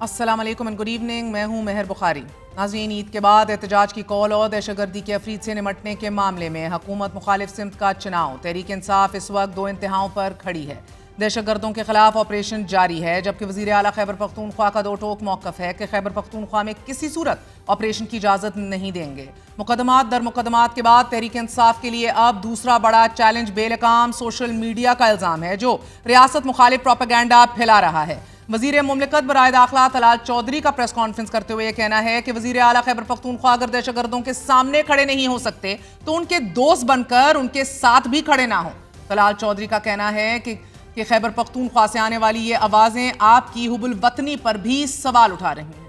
अस्सलाम वालेकुम and good evening. मैं हूं मेहर बुखारी। नाज़रीन, ईद के बाद एहतजाज की कॉल और दहशतगर्दी की अफरीद से निमटने के मामले में हुकूमत मुखालिफ सिमत का चुनाव। तहरीक इंसाफ इस वक्त दो इंतहाओं पर खड़ी है। दहशतगर्दों के खिलाफ ऑपरेशन जारी है, जबकि वज़ीर आला खैबर पख्तूनख्वा का दो टोक मौक़िफ़ है कि खैबर पख्तूनख्वा में किसी सूरत ऑपरेशन की इजाज़त नहीं देंगे। मुकदमात दर मुकदमात के बाद तहरीक इंसाफ के लिए अब दूसरा बड़ा चैलेंज बेलगाम सोशल मीडिया का इल्ज़ाम है, जो रियासत मुखालिफ प्रोपेगेंडा फैला रहा है। वज़ीर मुमलिकत बराए दाखिला तलाल चौधरी का प्रेस कॉन्फ्रेंस करते हुए यह कहना है कि वज़ीर आला खैबर पख्तूनख्वा अगर दहशतगर्दों के सामने खड़े नहीं हो सकते तो उनके दोस्त बनकर उनके साथ भी खड़े ना हो। तलाल चौधरी का कहना है कि खैबर पख्तूनख्वा से आने वाली ये आवाजें आपकी हुबुल वतनी पर भी सवाल उठा रही हैं।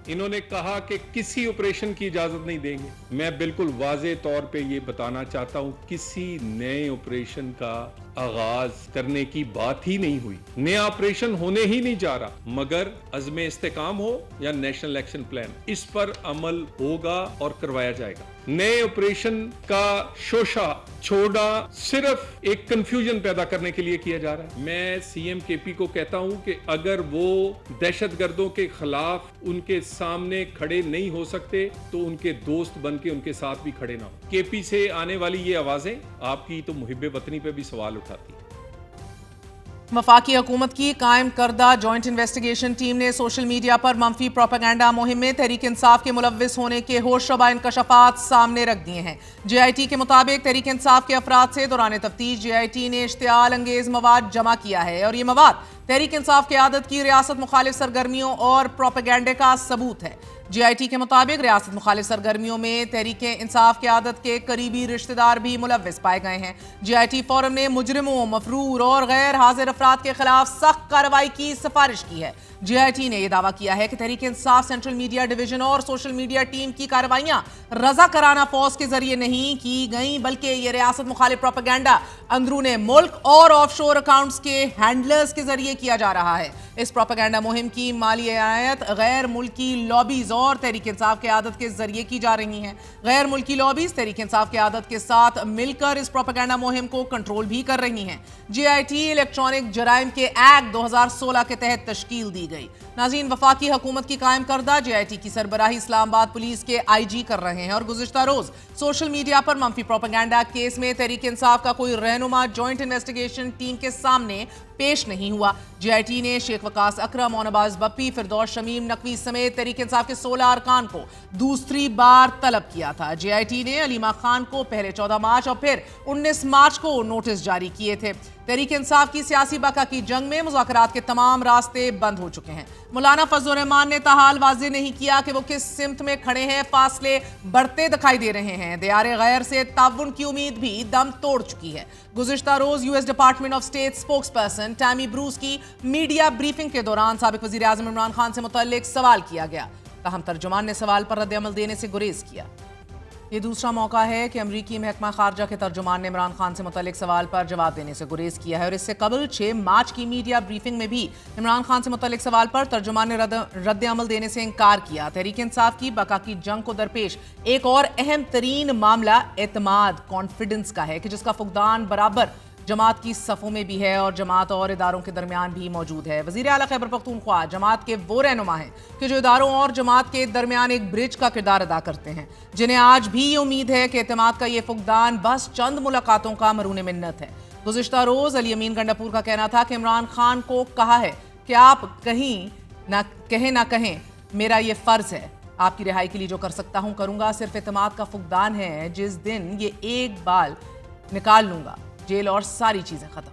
इन्होंने कहा कि किसी ऑपरेशन की इजाजत नहीं देंगे। मैं बिल्कुल वाज़े तौर पे ये बताना चाहता हूं, किसी नए ऑपरेशन का आगाज करने की बात ही नहीं हुई। नया ऑपरेशन होने ही नहीं जा रहा, मगर अज़्म इस्तेकाम हो या नेशनल एक्शन प्लान, इस पर अमल होगा और करवाया जाएगा। नए ऑपरेशन का शोशा छोड़ा सिर्फ एक कंफ्यूजन पैदा करने के लिए किया जा रहा है। मैं सीएम केपी को कहता हूं कि अगर वो दहशतगर्दों के खिलाफ उनके सामने खड़े नहीं हो सकते तो उनके दोस्त बन के उनके साथ भी खड़े ना हो। केपी से आने वाली ये आवाजें आपकी तो मुहिब्बे वतनी पे भी सवाल उठाती है। वफाकी हुकूमत की कायम करदा जॉइंट इन्वेस्टिगेशन टीम ने सोशल मीडिया पर मंफी प्रोपेगेंडा मुहिम में तहरीक इंसाफ के मुलव्विस होने के होशरबा इंकशाफात सामने रख दिए हैं। JIT के मुताबिक तहरीक इंसाफ के अफराद से दौरान तफ्तीश JIT ने इश्तियाल अंगेज मवाद जमा किया है और ये मवाद तहरीक इंसाफ की आदत की रियासत मुखालिफ सरगर्मियों और प्रोपेगेंडे का सबूत है। JIT के मुताबिक रियासत मुखालिफ सरगर्मियों में तहरीक इंसाफ की आदत के करीबी रिश्तेदार भी मुलव्विस पाए गए हैं। JIT फोरम ने मुजरिमों, मफरूर और गैर हाजिर अफराद के खिलाफ सख्त कार्रवाई की सिफारिश की है। JIT ने यह दावा किया है कि Tehreek Insaf central media division और सोशल मीडिया टीम की कार्रवाइयां रजा कराना फौज के जरिए नहीं की गई, बल्कि ये रियासत मुखालिफ प्रोपेगेंडा अंदरूने मुल्क और ऑफशोर अकाउंट्स के हैंडलर्स के जरिए किया जा रहा है। इस प्रोपेगेंडा मुहिम की माली आयत गैर मुल्की लॉबीज और तहरीक इंसाफ की आदत के जरिए की जा रही हैं। गैर मुल्की लॉबीज तहरीक इंसाफ की आदत के साथ मिलकर इस प्रोपेगेंडा मुहिम को कंट्रोल भी कर रही हैं। JIT इलेक्ट्रॉनिक जराइम के एक्ट 2016 के तहत तश्कील दी गई। नाज़रीन, वफाकी हुकूमत की कायम करदा JIT की सरबराही इस्लामाबाद पुलिस के IG कर रहे हैं और गुज़िश्ता रोज सोशल मीडिया पर मंफी प्रोपेगेंडा केस में तहरीक इंसाफ का कोई रहनुमा जॉइंट इन्वेस्टिगेशन टीम के सामने पेश नहीं हुआ। JIT ने शेख वकास अकरम, मोनबाज बप्पी, फिरदौस शमीम नकवी समेत तहरीक इंसाफ के 16 अरकान को दूसरी बार तलब किया था। JIT ने अलीमा खान को पहले 14 मार्च और फिर 19 मार्च को नोटिस जारी किए थे। तहरीक इंसाफ की सियासी बका की जंग में मुज़ाकरात के तमाम रास्ते बंद हो चुके हैं। मौलाना फजल रहमान ने ताहाल वाज़े नहीं किया कि वो किस सिमत में खड़े हैं। फासले बढ़ते दिखाई दे रहे हैं। दियारे गैर से ताउन की उम्मीद भी दम तोड़ चुकी है। गुज़िश्ता रोज US department of state spokes person Tammy Bruce की मीडिया ब्रीफिंग के दौरान साबिक वज़ीर आज़म इमरान खान से मुतल्लिक सवाल किया गया। ताहम तर्जुमान ने सवाल पर रद्द अमल देने से गुरेज किया। ये दूसरा मौका है कि अमरीकी महकमा खारजा के तर्जुमान ने इमरान खान से मुतल्लिक सवाल पर जवाब देने से गुरेज किया है और इससे कबल 6 मार्च की मीडिया ब्रीफिंग में भी इमरान खान से मुतल्लिक सवाल पर तर्जुमान ने रद्द अमल देने से इनकार किया। तहरीक इंसाफ की बका की जंग को दरपेश एक और अहम तरीन मामला एतमाद, कॉन्फिडेंस का है कि जिसका फुकदान बराबर जमात की सफ़ों में भी है और जमात और इदारों के दरमियान भी मौजूद है। वज़ीर आला खैबर पख्तूनख्वा जमात के वो रहनुमा हैं कि जो इदारों और जमात के दरमियान एक ब्रिज का किरदार अदा करते हैं, जिन्हें आज भी ये उम्मीद है कि एतमाद का ये फुकदान बस चंद मुलाकातों का मरून मिन्नत है। गुज़िश्ता रोज़ अली अमीन गंडापुर का कहना था कि इमरान खान को कहा है कि आप कहीं ना कहें, मेरा ये फ़र्ज़ है, आपकी रिहाई के लिए जो कर सकता हूँ करूँगा। सिर्फ एतमाद का फुकदान है, जिस दिन ये एक बाल निकाल लूँगा जेल और सारी चीजें खत्म।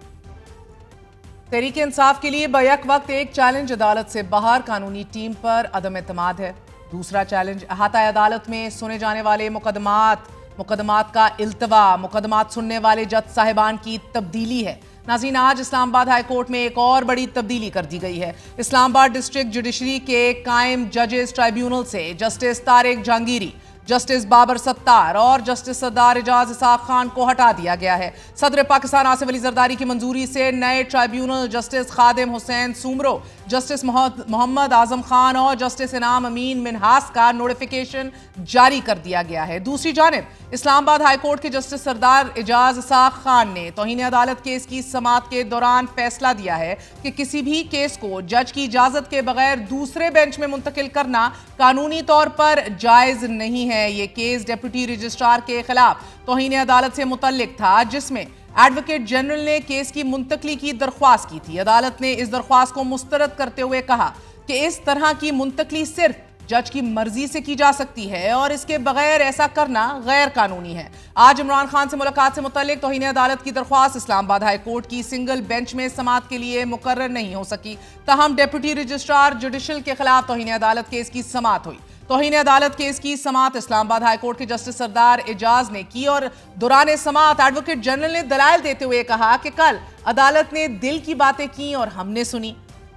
तहरीक इंसाफ के लिए बैक वक्त एक चैलेंज अदालत से बाहर कानूनी टीम पर अदम एतमाद है। दूसरा चैलेंज अहाता अदालत में सुने जाने वाले मुकदमात का इल्तवा, मुकदमात सुनने वाले जज साहिबान की तब्दीली है। नाज़रीन, आज इस्लामाबाद हाई कोर्ट में एक और बड़ी तब्दीली कर दी गई है। इस्लामाबाद डिस्ट्रिक्ट जुडिशरी के कायम जजेस ट्राइब्यूनल से जस्टिस तारिक जहांगीरी, जस्टिस बाबर सत्तार और जस्टिस सरदार एजाज इसाक खान को हटा दिया गया है। सदर पाकिस्तान आसिफ अली जरदारी की मंजूरी से नए ट्राइब्यूनल जस्टिस खादिम हुसैन सुमरो, जस्टिस मोहम्मद आजम खान और जस्टिस इनाम अमीन मिन्हास का नोटिफिकेशन जारी कर दिया गया है। दूसरी जानिब इस्लामाबाद हाई कोर्ट के जस्टिस सरदार एजाज इसाक खान ने तौहीन अदालत केस की समाअत के दौरान फैसला दिया है कि किसी भी केस को जज की इजाजत के बगैर दूसरे बेंच में मुंतकिल करना कानूनी तौर पर जायज नहीं है। ये केस डेप्यूटी रजिस्ट्रार के खिलाफ तौहीन अदालत से मुतल्लिक था, जिसमें एडवोकेट जनरल ने केस की मुंतकली की दरख्वास्त की थी। अदालत ने इस दरख्वास्त को मुस्तरद करते हुए कहा कि इस तरह की मुंतकली सिर्फ जज की मर्जी से की जा सकती है और इसके बगैर ऐसा करना गैर कानूनी है। आज इमरान खान से मुलाकात से मुतल्लिक तौहीन अदालत की दरख्वास्त इस्लामाबाद हाई कोर्ट की सिंगल बेंच में समाअत के लिए मुकर्रर नहीं हो सकी। ताहम डेप्यूटी रजिस्ट्रार जुडिशल के खिलाफ तौहीन अदालत केस की समाअत हुई। तौहीन अदालत केस की समाअत इस्लामाबाद हाई कोर्ट के जस्टिस सरदार एजाज ने की और दौरान समाअत एडवोकेट जनरल ने दलाइल देते हुए कहा कि कल अदालत ने दिल की बातें की और हमने सुनी।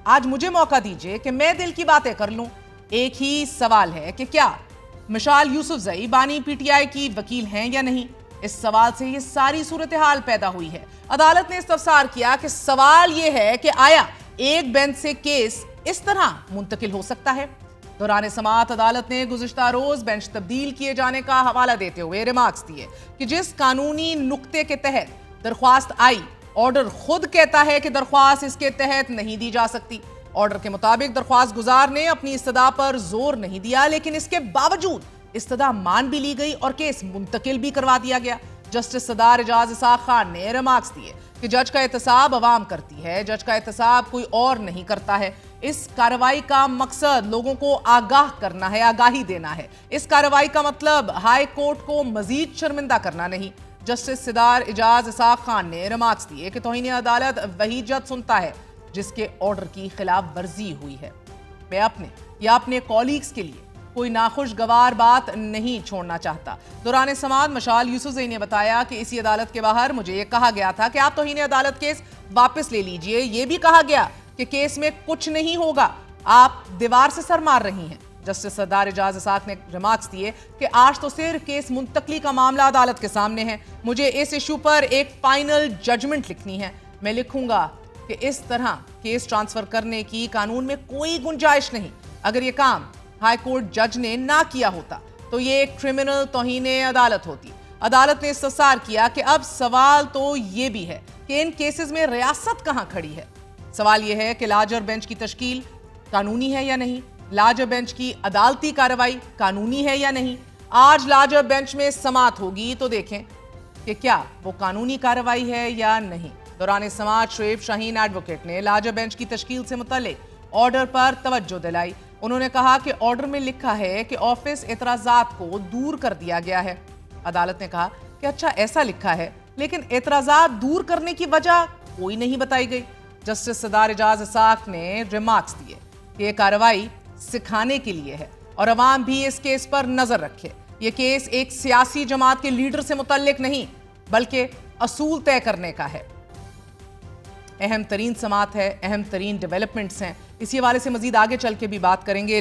आज मुझे मौका दीजिए कि मैं दिल की बातें कर लूं। एक ही सवाल है कि क्या मिशाल यूसुफजई बानी पीटीआई की वकील हैं या नहीं। इस सवाल से ये सारी सूरत हाल पैदा हुई है। अदालत ने इस्तफसार किया कि सवाल ये है कि आया एक बेंच से केस इस तरह मुंतकिल हो सकता है। दौरान समाअत अदालत ने गुज़िश्ता रोज बेंच तब्दील किए जाने का हवाला देते हुए रिमार्क्स दिए कि जिस कानूनी नुक्ते के तहत दरख्वास्त आई, ऑर्डर खुद कहता है कि दरख्वास्त इसके तहत नहीं दी जा सकती। ऑर्डर के मुताबिक दरख्वास्त गुजार ने अपनी इस्तदा पर जोर नहीं दिया, लेकिन इसके बावजूद इस्तदा मान भी ली गई और केस मुंतकिल भी करवा दिया गया। जस्टिस सरदार एजाज इसाक खान ने रिमार्क्स दिए कि जज का एहतसाब अवाम करती है, जज का एहतसाब कोई और नहीं करता है। इस कार्रवाई का मकसद लोगों को आगाह करना है, आगाही देना है। इस कार्रवाई का मतलब हाई कोर्ट को मजीद शर्मिंदा करना नहीं। जस्टिस सरदार एजाज इसाक खान ने रिमार्क्स दिए कि तौहीन अदालत वही जज सुनता है जिसके ऑर्डर की खिलाफ वर्जी हुई है। मैं अपने या अपने कॉलीग्स के लिए कोई नाखुशगवार बात नहीं छोड़ना चाहता। दौरान समाअत मिशाल यूसुफजई ने बताया कि इसी अदालत के बाहर मुझे ये कहा गया था कि आप तौहीन अदालत केस वापस ले लीजिए। ये भी कहा गया कि केस में कुछ नहीं होगा, आप दीवार से सर मार रही हैं। जस्टिस सरदार एजाज इसाक ने रिमार्क्स दिए कि आज तो सिर्फ केस मुंतकली का मामला अदालत के सामने है। मुझे इस इशू पर एक फाइनल जजमेंट लिखनी है। मैं लिखूंगा कि इस तरह केस ट्रांसफर करने की कानून में कोई गुंजाइश नहीं। अगर ये काम हाई कोर्ट जज ने ना किया होता तो ये एक क्रिमिनल तौहीन अदालत होती। अदालत ने इस्तफसार किया कि अब सवाल तो ये भी है कि इन केसेस में रियासत कहां खड़ी है। सवाल यह है कि लार्जर बेंच की तश्कील कानूनी है या नहीं, लार्जर बेंच की अदालती कार्रवाई कानूनी है या नहीं। आज लार्जर बेंच में समाअत होगी तो देखें कि क्या वो कानूनी कार्रवाई है या नहीं। दौरान समाअत शुएब शाहीन एडवोकेट ने लार्जर बेंच की तश्कील से मुतल्लिक ऑर्डर पर तवज्जो दिलाई। उन्होंने कहा कि ऑर्डर में लिखा है कि ऑफिस एतराजात को दूर कर दिया गया है। अदालत ने कहा कि अच्छा ऐसा लिखा है, लेकिन एतराजात दूर करने की वजह कोई नहीं बताई गई। जस्टिस सरदार एजाज इसाक ने रिमार्क्स दिए कि यह कार्रवाई सिखाने के लिए है और अवाम भी इस केस पर नजर रखे। यह केस एक सियासी जमात के लीडर से मुतल्लिक नहीं बल्कि असूल तय करने का है। अहम तरीन समाअत है, अहम तरीन डेवलपमेंट्स हैं। इसी हवाले से मजीद आगे चल के भी बात करेंगे।